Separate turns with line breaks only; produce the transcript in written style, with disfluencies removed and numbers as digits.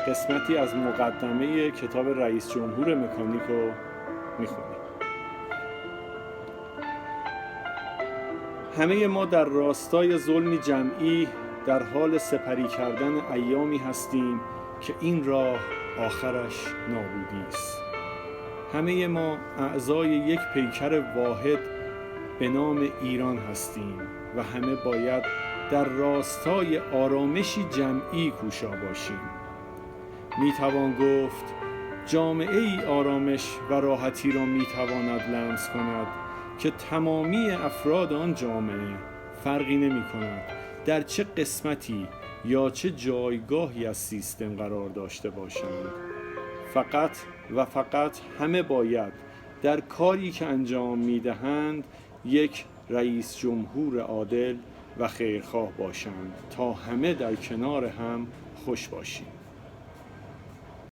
قسمتی از مقدمه کتاب رئیس جمهور مکانیک رو میخونیم. همه ما در راستای ظلمی جمعی در حال سپری کردن ایامی هستیم که این راه آخرش نابودی است. همه ما اعضای یک پیکر واحد به نام ایران هستیم و همه باید در راستای آرامشی جمعی کوشا باشیم. میتوان گفت جامعه ای آرامش و راحتی را میتواند لمس کند که تمامی افراد آن جامعه فرقی نمی کند در چه قسمتی یا چه جایگاهی از سیستم قرار داشته باشند. فقط و فقط همه باید در کاری که انجام میدهند یک رئیس جمهور عادل و خیرخواه باشند تا همه در کنار هم خوش باشیم.